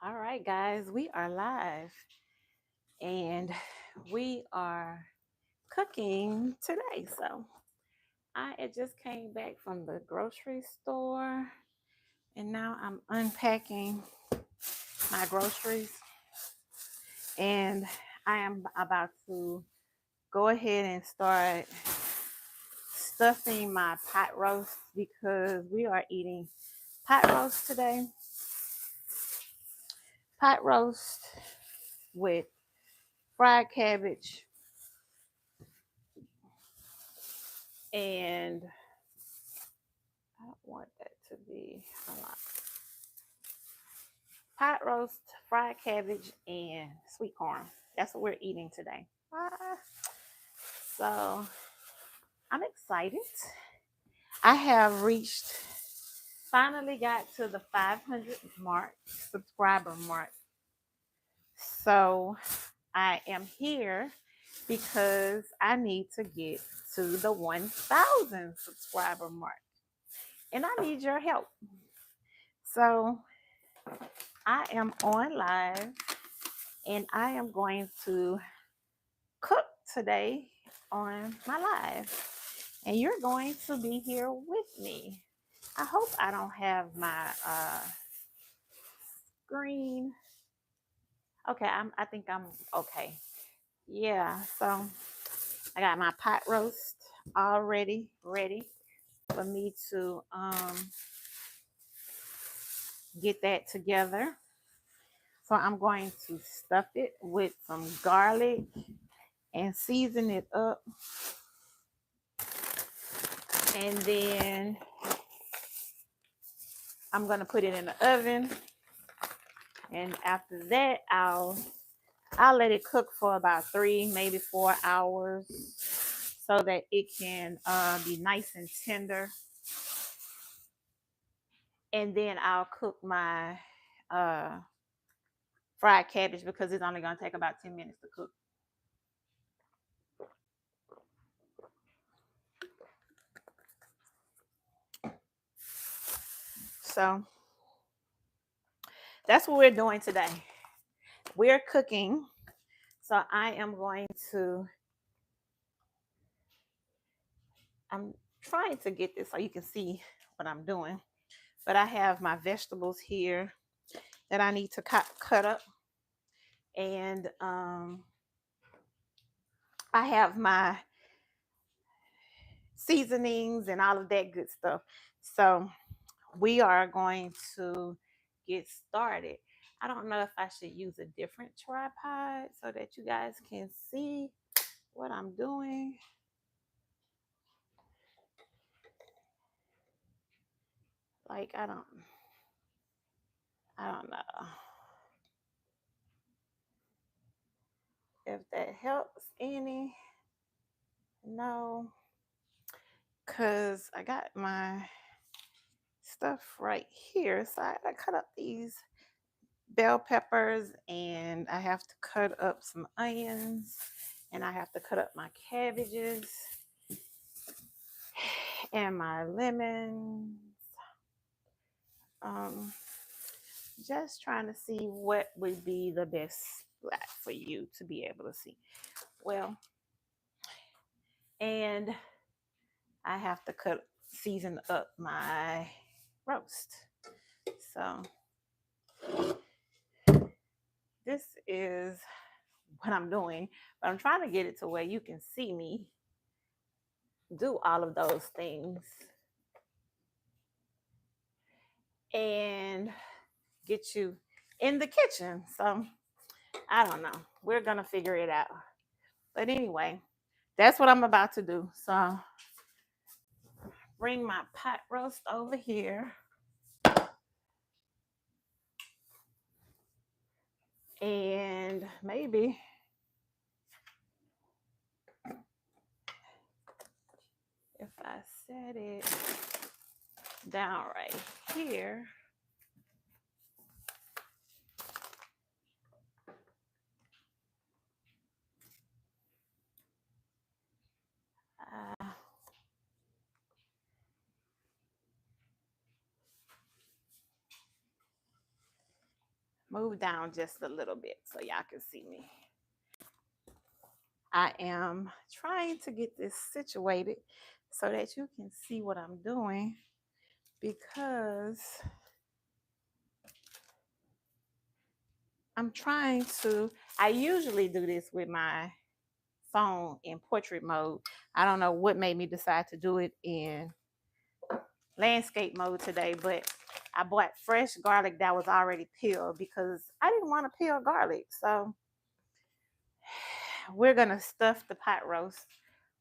All right, guys, we are live and we are cooking today. So I had just came back from the grocery store and now I'm unpacking my groceries and I am about to go ahead and start stuffing my pot roast because we are eating pot roast today. Pot roast with fried cabbage and I don't want that to be a lot. Pot roast, fried cabbage, and sweet corn. That's what we're eating today. So I'm excited. I have finally got to the 500 subscriber mark. So I am here because I need to get to the 1,000 subscriber mark. And I need your help. So I am on live and I am going to cook today on my live. And you're going to be here with me. I hope I don't have my screen. Okay, I think I'm okay. Yeah, so I got my pot roast already ready for me to get that together. So I'm going to stuff it with some garlic and season it up. And then I'm going to put it in the oven. And after that, I'll let it cook for about 3, maybe 4 hours so that it can be nice and tender. And then I'll cook my fried cabbage because it's only going to take about 10 minutes to cook. So that's what we're doing today. We're cooking. So I'm trying to get this so you can see what I'm doing. But I have my vegetables here that I need to cut up. And I have my seasonings and all of that good stuff. So we are going to get started. I don't know if I should use a different tripod so that you guys can see what I'm doing. Like I don't know if that helps any. No, because I got my stuff right here. So I cut up these bell peppers and I have to cut up some onions and I have to cut up my cabbages and my lemons. Just trying to see what would be the best spot for you to be able to see. Well, and I have to season up my roast. So this is what I'm doing, but I'm trying to get it to where you can see me do all of those things and get you in the kitchen. So I don't know. We're going to figure it out. But anyway, that's what I'm about to do. So bring my pot roast over here. And maybe if I set it down right here, move down just a little bit so y'all can see me. I am trying to get this situated so that you can see what I'm doing, because I usually do this with my phone in portrait mode. I don't know what made me decide to do it in landscape mode today, but I bought fresh garlic that was already peeled because I didn't want to peel garlic. So we're gonna stuff the pot roast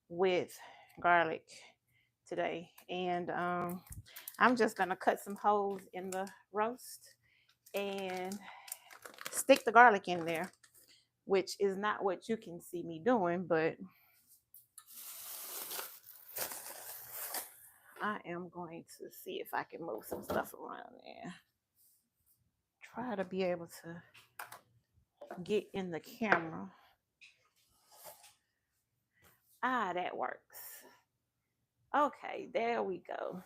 with garlic today, and I'm just gonna cut some holes in the roast and stick the garlic in there, which is not what you can see me doing, but I am going to see if I can move some stuff around there. Try to be able to get in the camera. That works. Okay, there we go.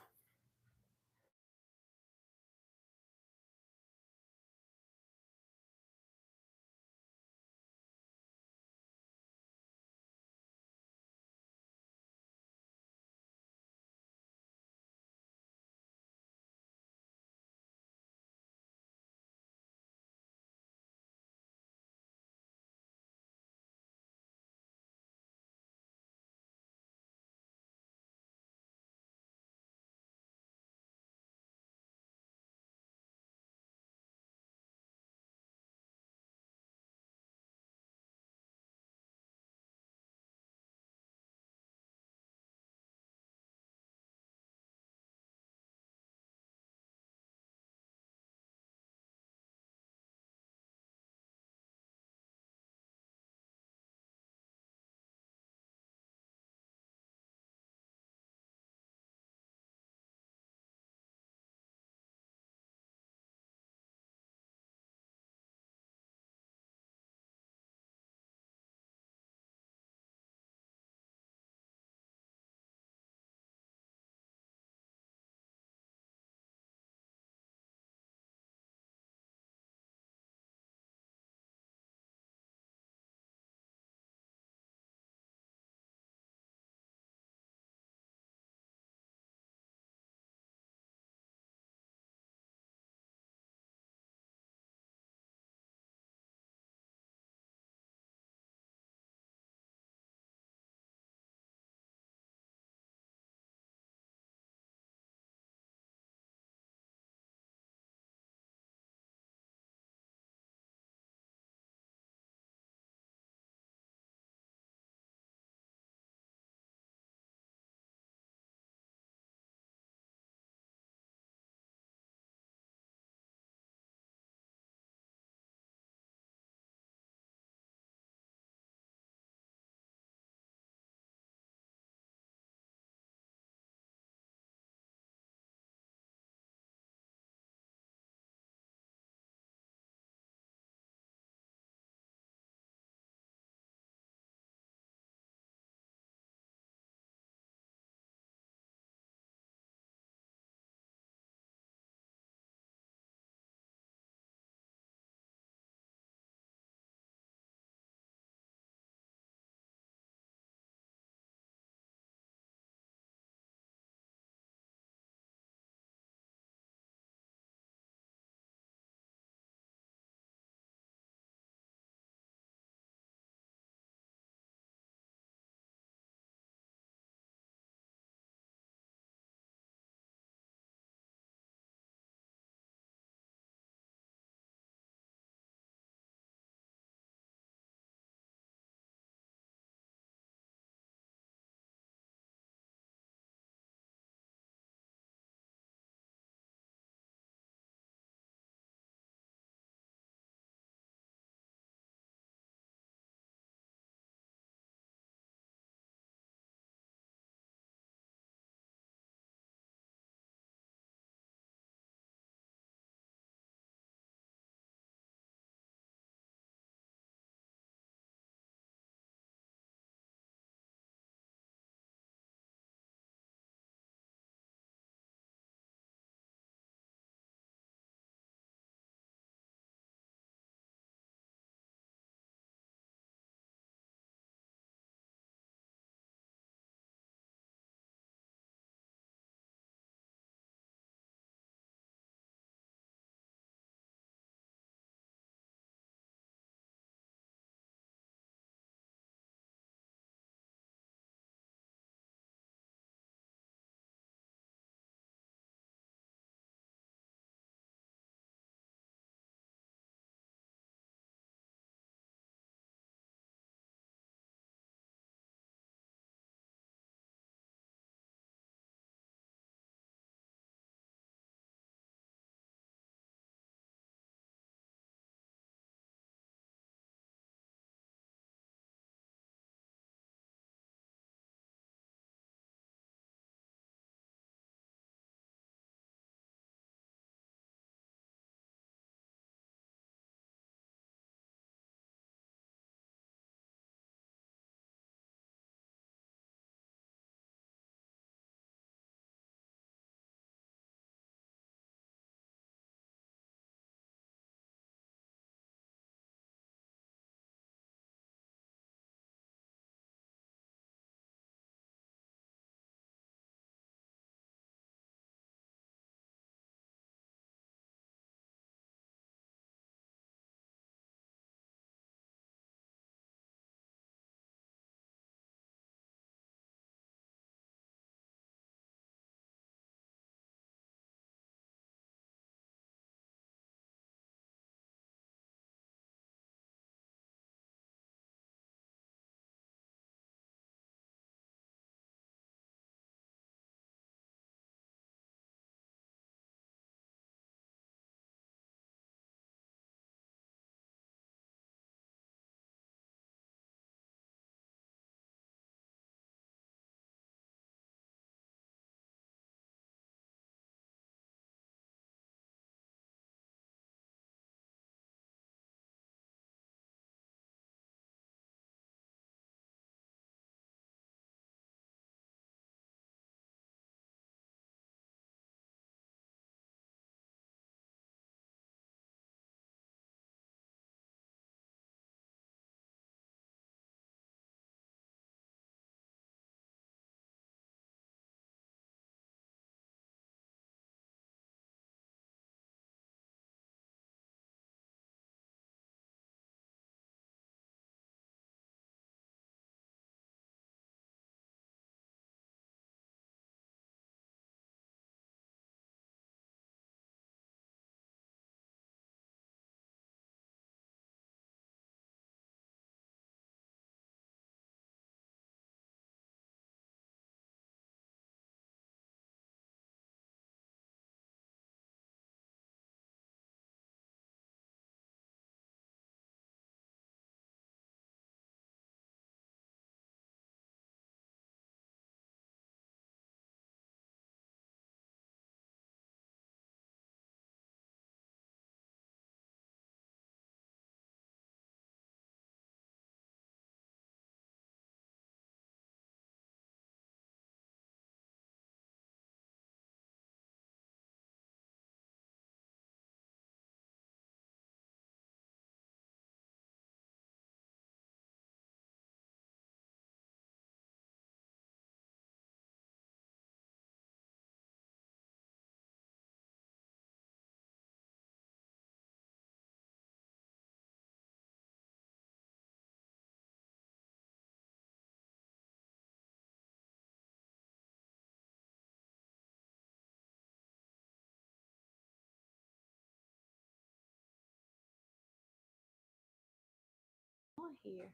on here.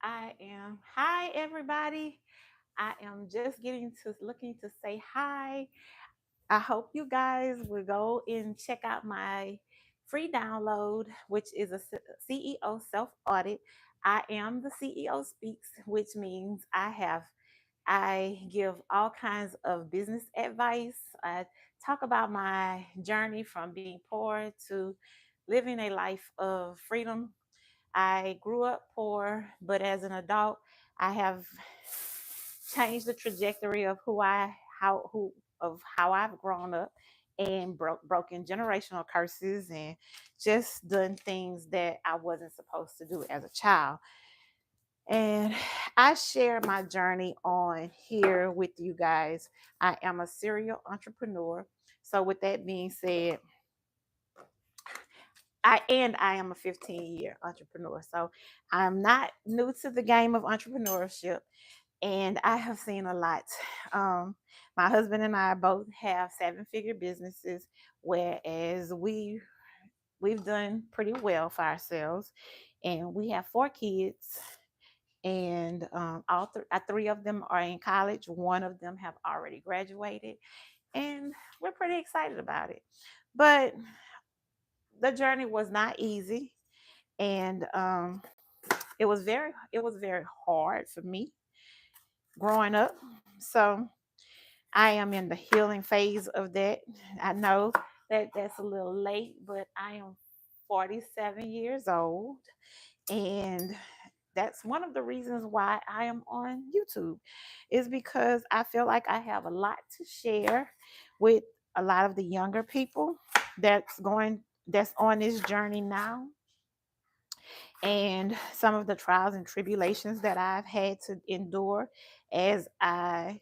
Hi everybody. I am just getting to looking to say hi. I hope you guys will go and check out my free download, which is a CEO Self-Audit. I am the CEO Speaks, which means I give all kinds of business advice. I talk about my journey from being poor to living a life of freedom. I grew up poor, but as an adult, I have changed the trajectory of how I've grown up and broken generational curses and just done things that I wasn't supposed to do as a child. And I share my journey on here with you guys. I am a serial entrepreneur. So with that being said, I am a 15-year entrepreneur. So I'm not new to the game of entrepreneurship, and I have seen a lot. My husband and I both have 7-figure businesses, whereas we've done pretty well for ourselves, and we have 4 kids, and three of them are in college. One of them have already graduated, and we're pretty excited about it. But the journey was not easy, and it was very hard for me growing up. So I am in the healing phase of that. I know that that's a little late, but I am 47 years old, and that's one of the reasons why I am on YouTube, is because I feel like I have a lot to share with a lot of the younger people that's on this journey now, and some of the trials and tribulations that I've had to endure as I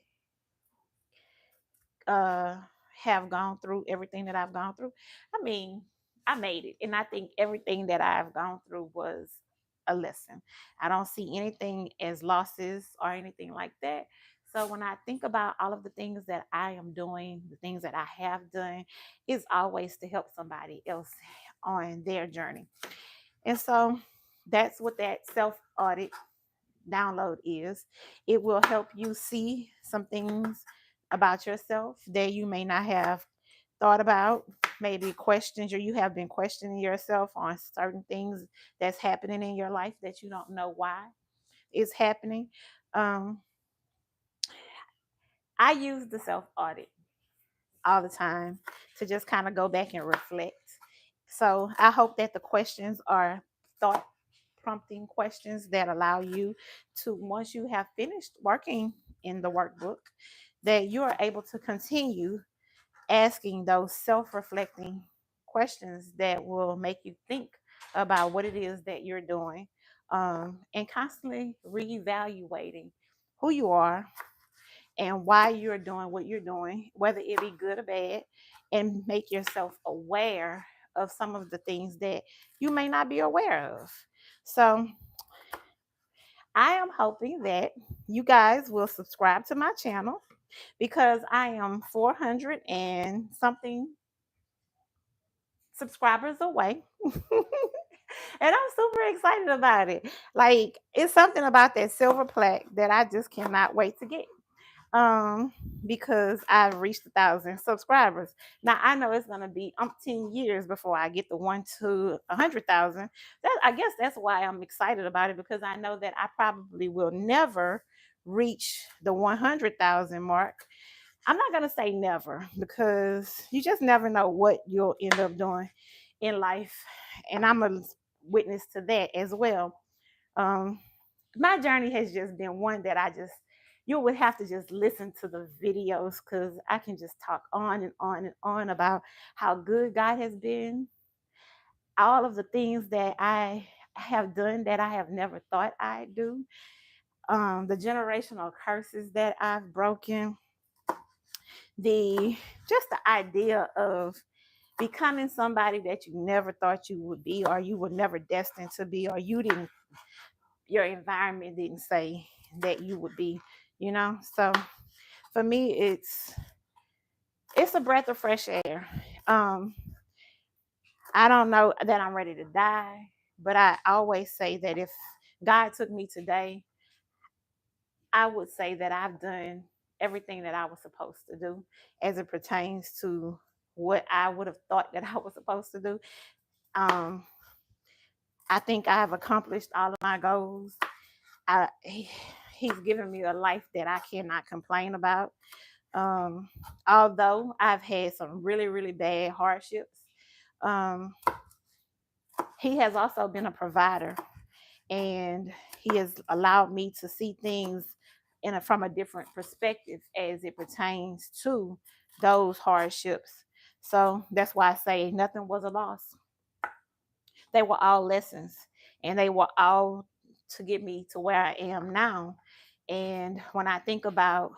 uh, have gone through everything that I've gone through. I mean, I made it, and I think everything that I've gone through was a lesson. I don't see anything as losses or anything like that. So when I think about all of the things that I am doing, the things that I have done, is always to help somebody else on their journey. And so that's what that self audit download is. It will help you see some things about yourself that you may not have thought about, maybe questions, or you have been questioning yourself on certain things that's happening in your life that you don't know why it's happening. Um, I use the self audit all the time to just kind of go back and reflect. So I hope that the questions are thought prompting questions that allow you to, once you have finished working in the workbook, that you are able to continue asking those self-reflecting questions that will make you think about what it is that you're doing, and constantly reevaluating who you are and why you're doing what you're doing, whether it be good or bad, and make yourself aware of some of the things that you may not be aware of. So I am hoping that you guys will subscribe to my channel, because I am 400 and something subscribers away. And I'm super excited about it. Like, it's something about that silver plaque that I just cannot wait to get, um because I've reached 1,000 subscribers. Now I know it's gonna be 10 years before I get the 1 to 100,000. That, I guess that's why I'm excited about it, because I know that I probably will never reach the 100,000 mark. I'm not gonna say never, because you just never know what you'll end up doing in life, and I'm a witness to that as well. um my journey has just been one that you would have to just listen to the videos, because I can just talk on and on and on about how good God has been, all of the things that I have done that I have never thought I'd do, the generational curses that I've broken, the just the idea of becoming somebody that you never thought you would be, or you were never destined to be, or your environment didn't say that you would be. So for me, it's a breath of fresh air. um I don't know that I'm ready to die. But I always say that if God took me today, I would say that I've done everything that I was supposed to do as it pertains to what I would have thought that I was supposed to do. Um, I think I've accomplished all of my goals. He's given me a life that I cannot complain about. Um, Although I've had some really, really bad hardships, um, he has also been a provider, and he has allowed me to see things from a different perspective as it pertains to those hardships. So that's why I say nothing was a loss. They were all lessons, and they were all to get me to where I am now. And when I think about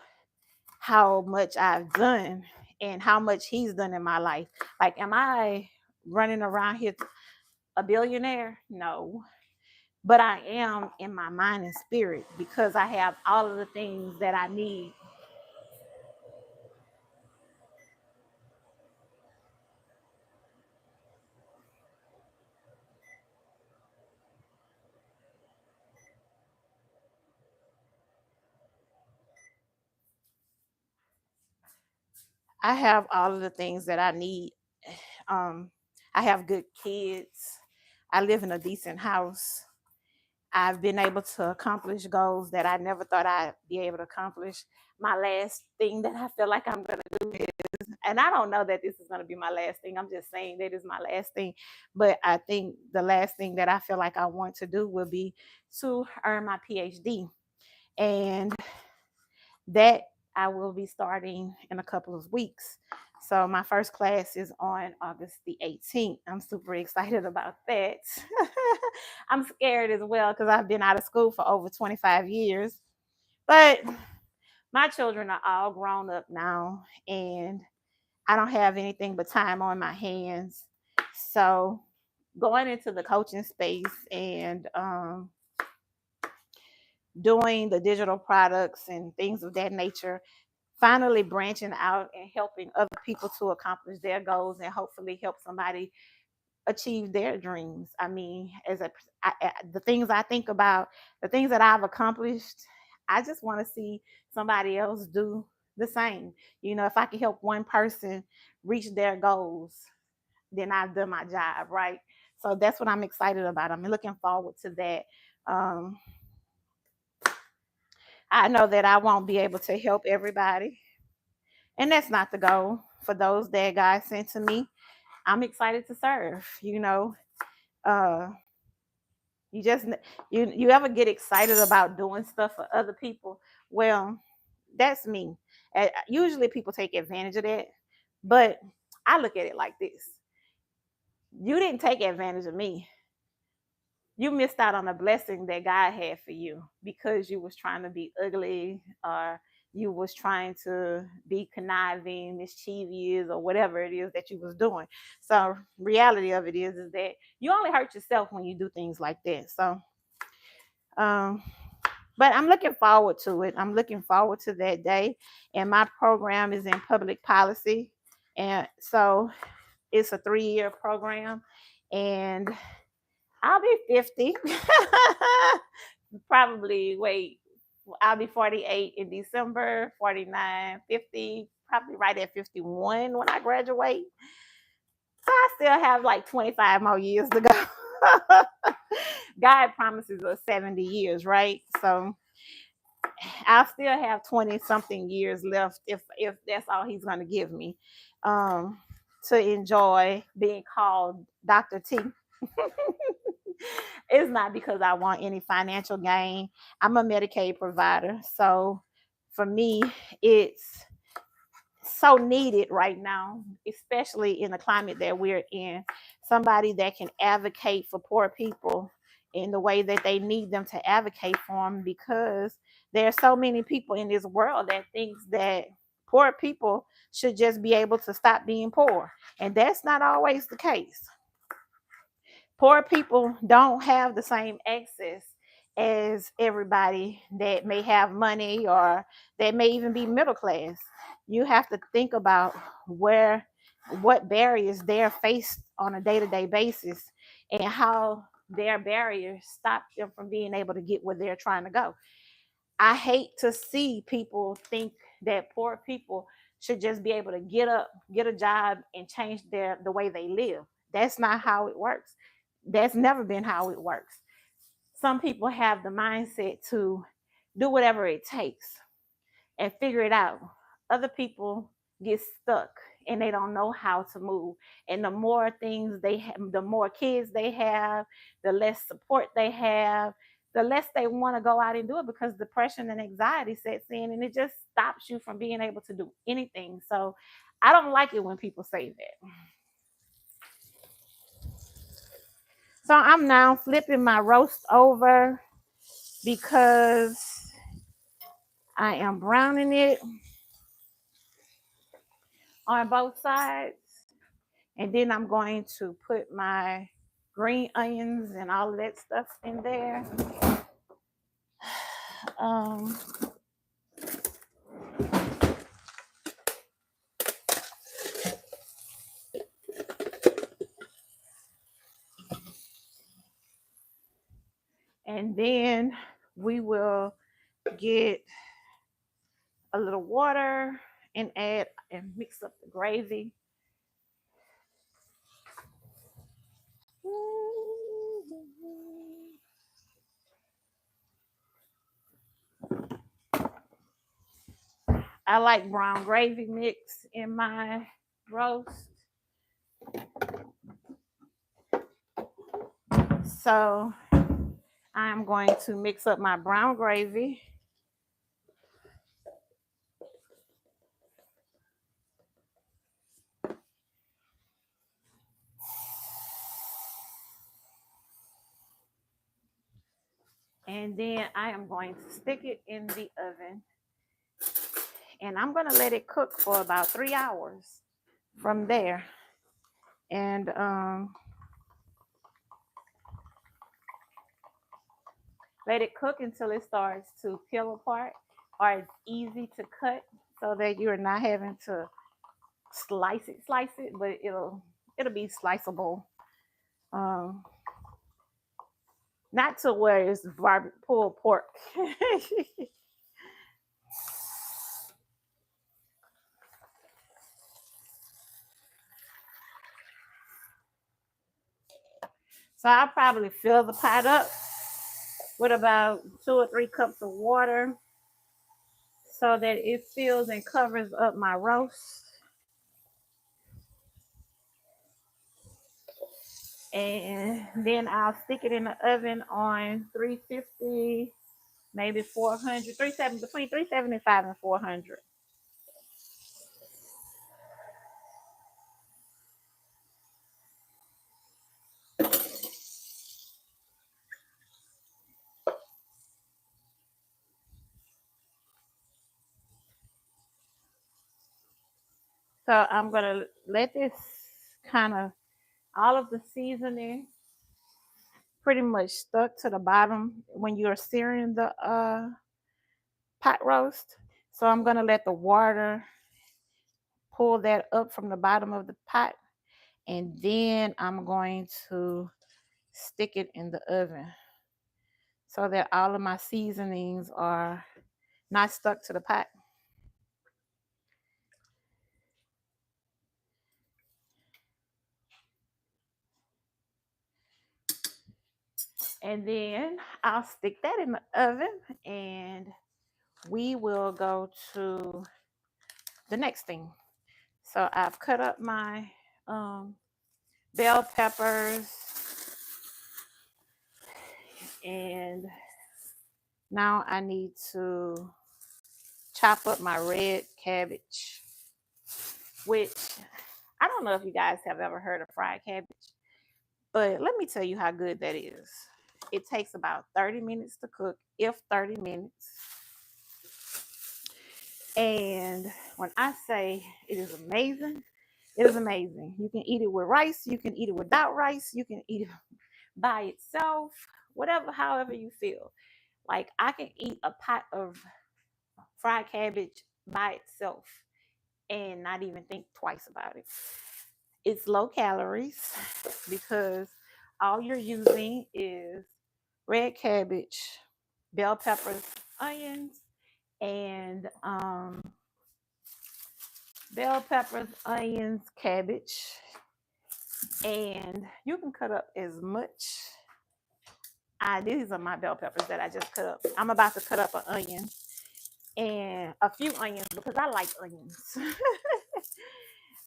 how much I've done and how much he's done in my life, like, am I running around here a billionaire? No. But I am in my mind and spirit because I have all of the things that I need. I have all of the things that I need. Um, I have good kids. I live in a decent house. I've been able to accomplish goals that I never thought I'd be able to accomplish. My last thing that I feel like I'm going to do is, and I don't know that this is going to be my last thing, I'm just saying that is my last thing. But I think the last thing that I feel like I want to do will be to earn my PhD. And that I will be starting in a couple of weeks. So my first class is on August the 18th. I'm super excited about that. I'm scared as well because I've been out of school for over 25 years. But my children are all grown up now, and I don't have anything but time on my hands. So going into the coaching space and doing the digital products and things of that nature, finally branching out and helping other people to accomplish their goals and hopefully help somebody achieve their dreams. I mean, the things I think about, the things that I've accomplished, I just want to see somebody else do the same. If I can help one person reach their goals, then I've done my job, right? So that's what I'm excited about. I'm looking forward to that. Um, I know that I won't be able to help everybody, and that's not the goal. For those that God sent to me, I'm excited to serve. Uh, you just you ever get excited about doing stuff for other people? Well, that's me. Usually people take advantage of that, but I look at it like this: you didn't take advantage of me. You missed out on a blessing that God had for you because you was trying to be ugly, or you was trying to be conniving, mischievous, or whatever it is that you was doing. So reality of it is that you only hurt yourself when you do things like that. So but I'm looking forward to it. I'm looking forward to that day. And my program is in public policy. And so it's a 3-year program. And I'll be 50. Probably, wait, I'll be 48 in December, 49, 50, probably right at 51 when I graduate. So I still have like 25 more years to go. God promises us 70 years, right? So I'll still have 20 something years left if that's all he's going to give me, um, to enjoy being called Dr. T. It's not because I want any financial gain. I'm a Medicaid provider. So for me, it's so needed right now, especially in the climate that we're in. Somebody that can advocate for poor people in the way that they need them to advocate for them, because there are so many people in this world that thinks that poor people should just be able to stop being poor. And that's not always the case. Poor people don't have the same access as everybody that may have money or that may even be middle class. You have to think about what barriers they're faced on a day-to-day basis, and how their barriers stop them from being able to get where they're trying to go. I hate to see people think that poor people should just be able to get up, get a job, and change the way they live. That's not how it works. That's never been how it works. Some people have the mindset to do whatever it takes and figure it out. Other people get stuck and they don't know how to move. And the more things they have, the more kids they have, the less support they have, the less they want to go out and do it, because depression and anxiety sets in and it just stops you from being able to do anything. So I don't like it when people say that. So I'm now flipping my roast over because I am browning it on both sides. And then I'm going to put my green onions and all of that stuff in there. Um, and then we will get a little water and add and mix up the gravy. I like brown gravy mix in my roast. So I'm going to mix up my brown gravy. And then I am going to stick it in the oven. And I'm going to let it cook for about 3 hours from there. And let it cook until it starts to peel apart, or it's easy to cut, so that you're not having to slice it, but it'll be sliceable. Not to where it's pulled pork. So I'll probably fill the pot up with about 2 or 3 cups of water so that it fills and covers up my roast. And then I'll stick it in the oven on 350, maybe 400, between 375 and 400. So I'm gonna let this kind of, all of the seasoning pretty much stuck to the bottom when you're searing the pot roast. So I'm gonna let the water pull that up from the bottom of the pot, and then I'm going to stick it in the oven so that all of my seasonings are not stuck to the pot. And then I'll stick that in the oven, and we will go to the next thing. So I've cut up my bell peppers, and now I need to chop up my red cabbage, which I don't know if you guys have ever heard of fried cabbage, but let me tell you how good that is. It takes about 30 minutes to cook, if 30 minutes. And when I say it is amazing, it is amazing. You can eat it with rice, you can eat it without rice, you can eat it by itself, whatever, however you feel. Like, I can eat a pot of fried cabbage by itself and not even think twice about it. It's low calories because All you're using is red cabbage, bell peppers, onions, and bell peppers, onions, cabbage, and you can cut up as much. These are my bell peppers that I just cut up. I'm about to cut up an onion and a few onions because I like onions.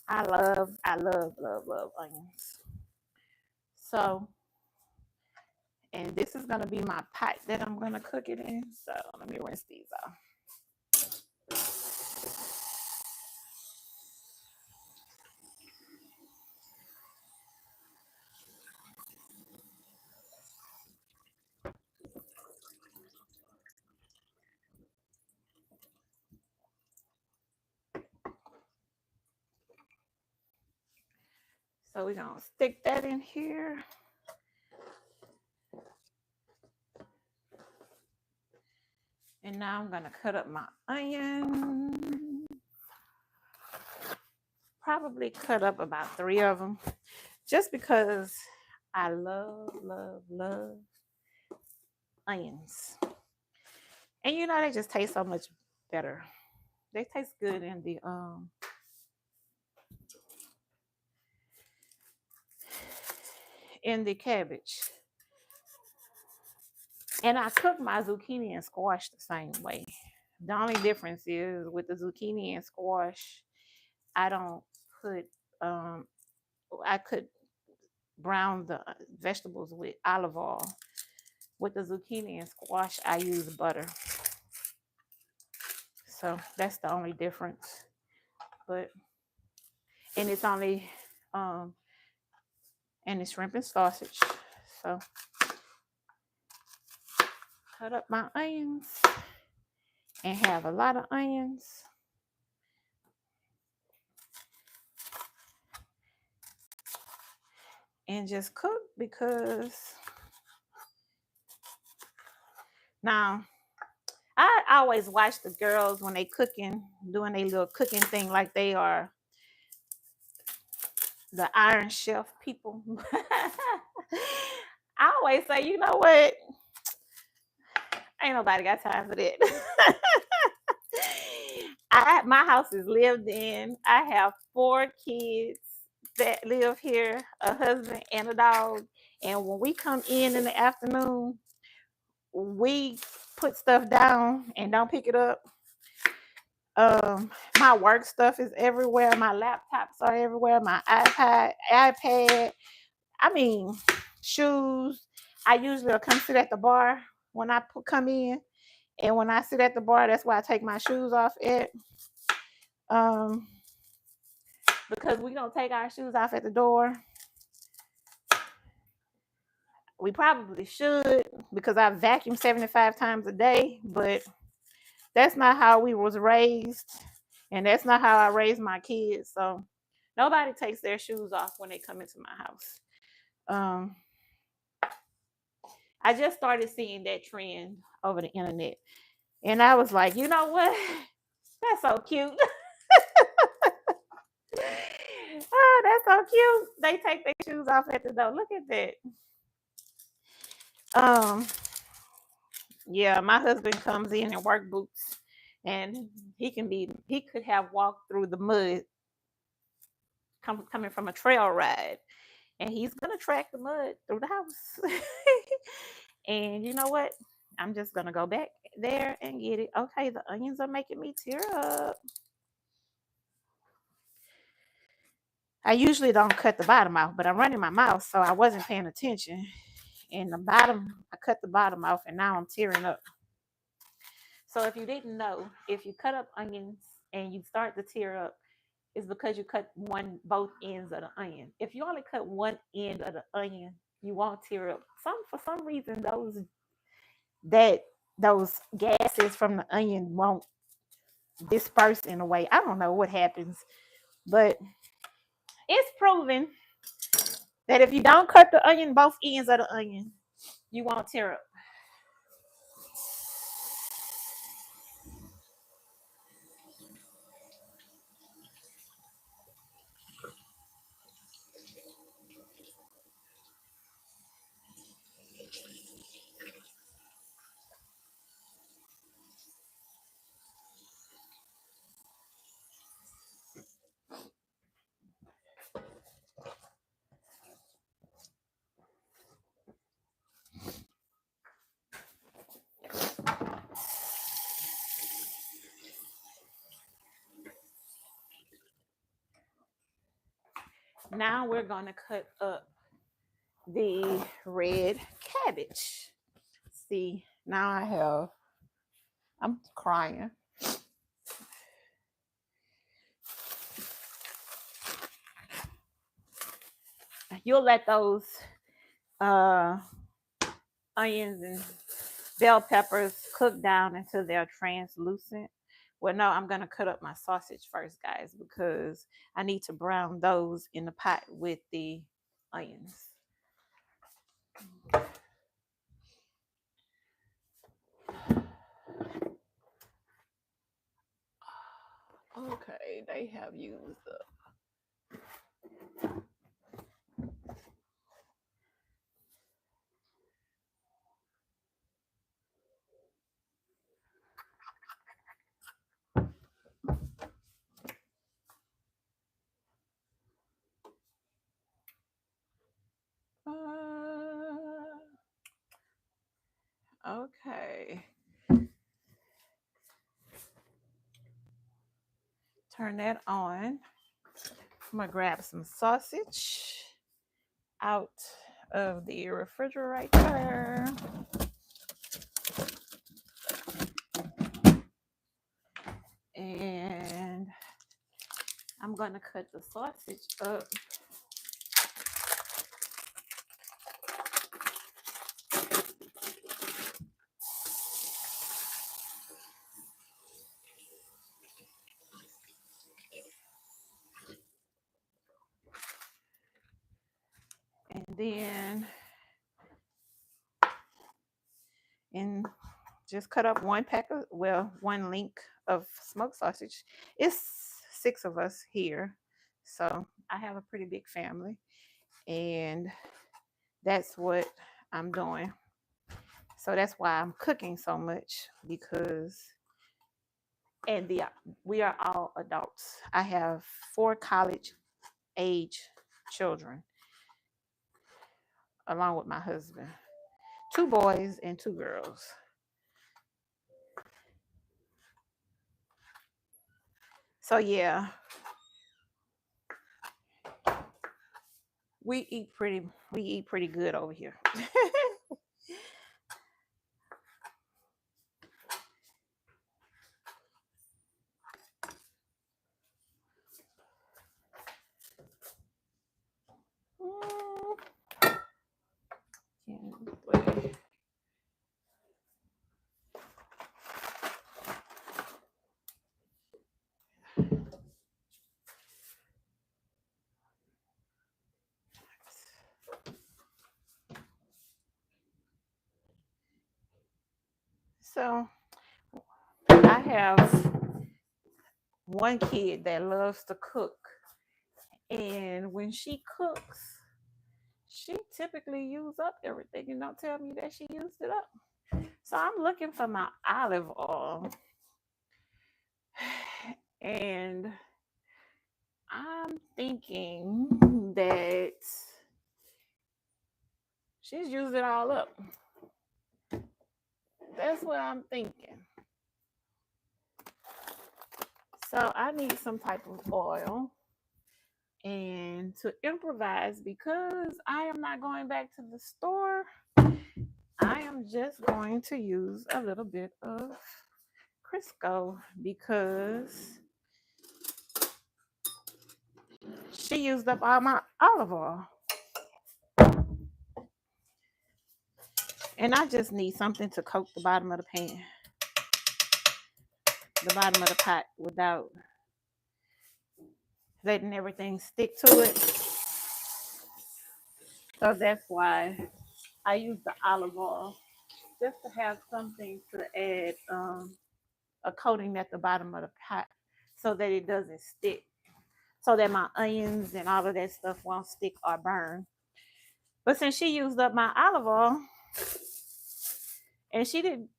I love onions. So, and this is gonna be my pot that I'm gonna cook it in. So let me rinse these off. So we're gonna stick that in here. And now I'm gonna cut up my onion. Probably cut up about 3 of them, just because I love onions. And you know they just taste so much better. They taste good in the cabbage. And I cook my zucchini and squash the same way. The only difference is with the zucchini and squash, I don't put I could brown the vegetables with olive oil. With the zucchini and squash, I use butter. So that's the only difference. But and it's only and it's shrimp and sausage. So cut up my onions and have a lot of onions. And just cook because now I always watch the girls when they cooking, doing a little cooking thing like they are the Iron Chef people. I always say, you know what? Ain't nobody got time for that. My house is lived in. I have 4 kids that live here, a husband and a dog. And when we come in the afternoon, we put stuff down and don't pick it up. My work stuff is everywhere. My laptops are everywhere. My iPad. I mean, shoes. I usually will come sit at the bar when I come in, and when I sit at the bar, that's why I take my shoes off at. Because we don't take our shoes off at the door. We probably should because I vacuum 75 times a day, but that's not how we was raised, and that's not how I raised my kids. So nobody takes their shoes off when they come into my house. I just started seeing that trend over the internet, and I was like, you know what? That's so cute. Oh, that's so cute. They take their shoes off at the door. Look at that. Yeah, my husband comes in work boots, and he could have walked through the mud coming from a trail ride, and he's gonna track the mud through the house. And you know what? I'm just gonna go back there and get it. Okay, the onions are making me tear up. I usually don't cut the bottom off, but I'm running my mouth, so I wasn't paying attention. And the bottom, I cut the bottom off, and now I'm tearing up. So if you didn't know, if you cut up onions and you start to tear up, it's because you cut both ends of the onion. If you only cut one end of the onion, you won't tear up. For some reason those gases from the onion won't disperse in a way. I don't know what happens, but it's proven that if you don't cut the onion, both ends of the onion, you won't tear up. Now we're going to cut up the red cabbage. See, now I'm crying. You'll let those uh, onions and bell peppers cook down until they're translucent. Well, no, I'm going to cut up my sausage first, guys, because I need to brown those in the pot with the onions. Okay, they have used up. Okay. Turn that on. I'm going to grab some sausage out of the refrigerator. And I'm going to cut the sausage up. And then just cut up one link of smoked sausage. It's 6 of us here. So I have a pretty big family. And that's what I'm doing. So that's why I'm cooking so much, because we are all adults. I have 4 college age children along with my husband. 2 boys and 2 girls. So yeah, we eat pretty good over here. So I have one kid that loves to cook, and when she cooks, she typically uses up everything and don't tell me that she used it up. So I'm looking for my olive oil, and I'm thinking that she's used it all up. That's what I'm thinking. So I need some type of oil. And to improvise, because I am not going back to the store, I am just going to use a little bit of Crisco, because she used up all my olive oil. And I just need something to coat the bottom of the pan, the bottom of the pot, without letting everything stick to it. So that's why I use the olive oil, just to have something to add a coating at the bottom of the pot so that it doesn't stick, so that my onions and all of that stuff won't stick or burn. But since she used up my olive oil, and she didn't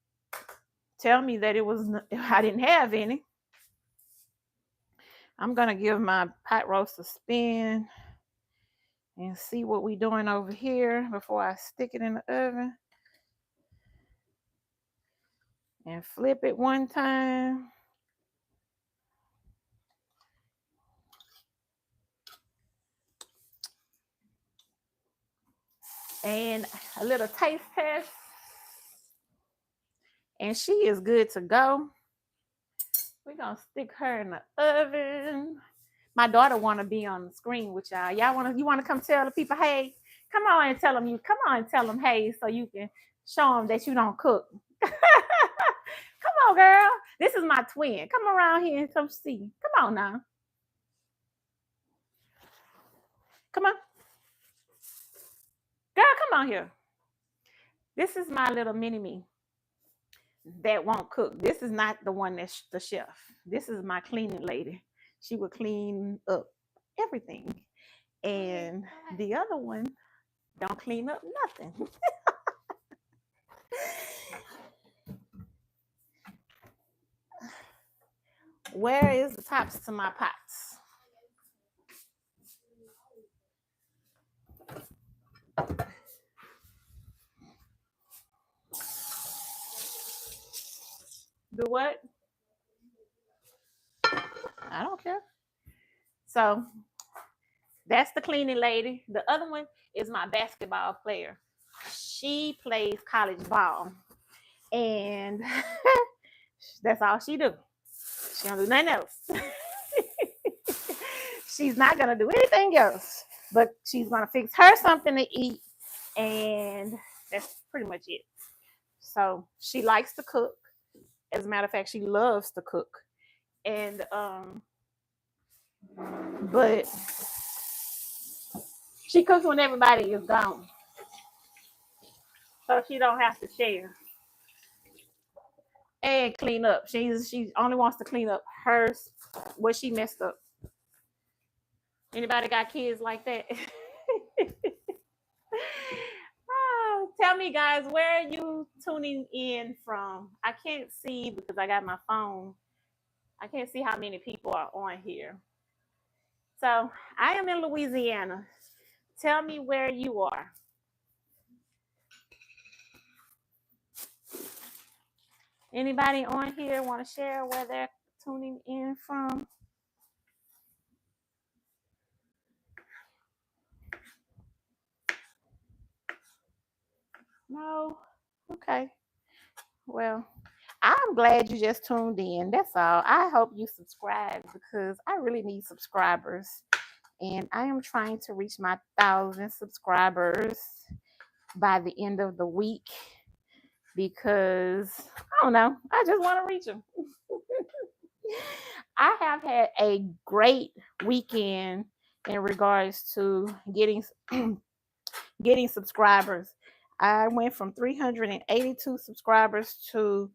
tell me that I didn't have any, I'm gonna give my pot roast a spin and see what we're doing over here before I stick it in the oven. And flip it one time. And a little taste test. And she is good to go. We're going to stick her in the oven. My daughter want to be on the screen with y'all. You want to come tell the people, hey, come on and tell them, hey, so you can show them that you don't cook. Come on, girl. This is my twin. Come around here and come see. Come on now. Come on. Girl, come on here. This is my little mini-me that won't cook. This is not the one that's the chef. This is my cleaning lady. She will clean up everything. And the other one don't clean up nothing. Where is the tops to my pots? The what? I don't care. So that's the cleaning lady. The other one is my basketball player. She plays college ball. And that's all she do. She don't do nothing else. She's not gonna do anything else, but she's gonna fix her something to eat, and that's pretty much it. So she likes to cook. As a matter of fact, she loves to cook, and but she cooks when everybody is gone, so she don't have to share and clean up. She only wants to clean up hers, what she messed up. Anybody got kids like that? Oh, tell me, guys, where are you tuning in from? I can't see because I got my phone. I can't see how many people are on here. So I am in Louisiana. Tell me where you are. Anybody on here want to share where they're tuning in from? No? Okay. Well, I'm glad you just tuned in. That's all. I hope you subscribe because I really need subscribers. And I am trying to reach my 1,000 subscribers by the end of the week because I don't know. I just want to reach them. I have had a great weekend in regards to getting getting subscribers. I went from 382 subscribers to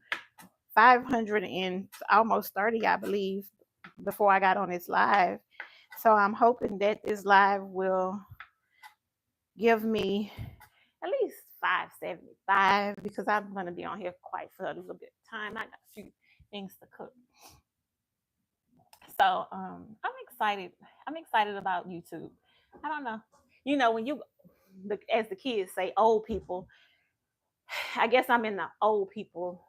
500 and almost 30, I believe, before I got on this live. So I'm hoping that this live will give me at least 575 because I'm going to be on here quite for a little bit of time. I got a few things to cook. So I'm excited. I'm excited about YouTube. I don't know. You know, when as the kids say, old people, I guess I'm in the old people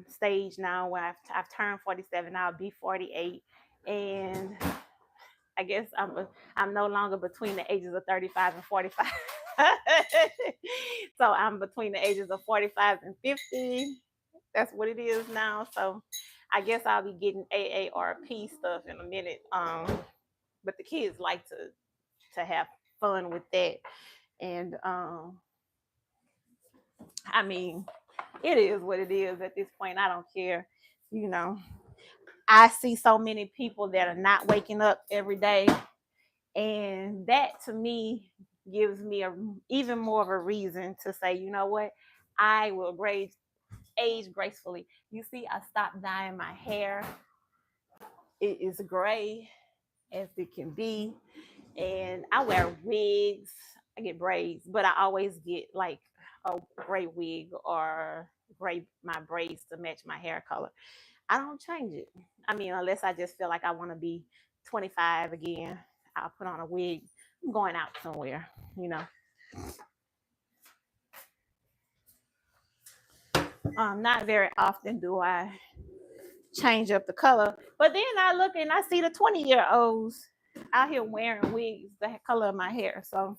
stage now where I've turned 47. I'll be 48. And I guess I'm no longer between the ages of 35 and 45. So I'm between the ages of 45 and 50. That's what it is now. So I guess I'll be getting AARP stuff in a minute. But the kids like to have fun with that. And I mean, it is what it is at this point. I don't care. You know, I see so many people that are not waking up every day. And that to me gives me even more of a reason to say, you know what, I will age gracefully. You see, I stopped dyeing my hair. It is gray as it can be. And I wear wigs. I get braids, but I always get like a gray wig or my braids to match my hair color. I don't change it. I mean, unless I just feel like I want to be 25 again, I'll put on a wig. I'm going out somewhere, you know. Not very often do I change up the color, but then I look and I see the 20-year-olds out here wearing wigs, the color of my hair. So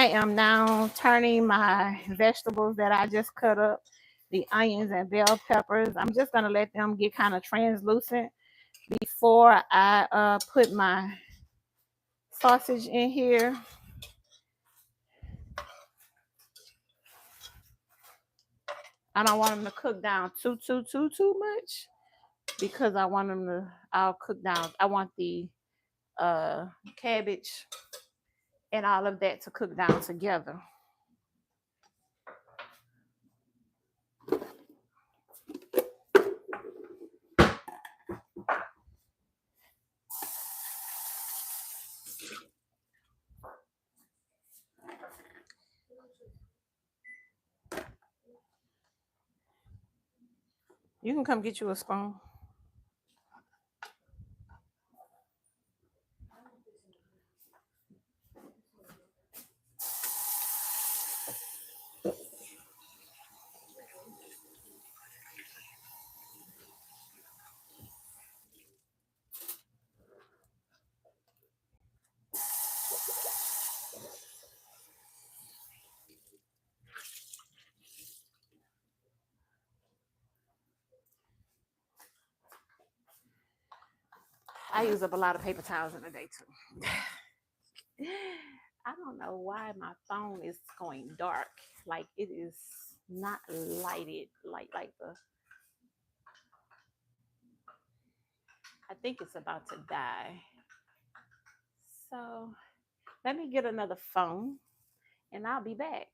I am now turning my vegetables that I just cut up, the onions and bell peppers. I'm just gonna let them get kind of translucent before I put my sausage in here. I don't want them to cook down too much because I want them to. I'll cook down. I want the cabbage and all of that to cook down together. You can come get you a spoon. I use up a lot of paper towels in a day too. I don't know why my phone is going dark. Like it is not lighted like the. I think it's about to die. So let me get another phone and I'll be back.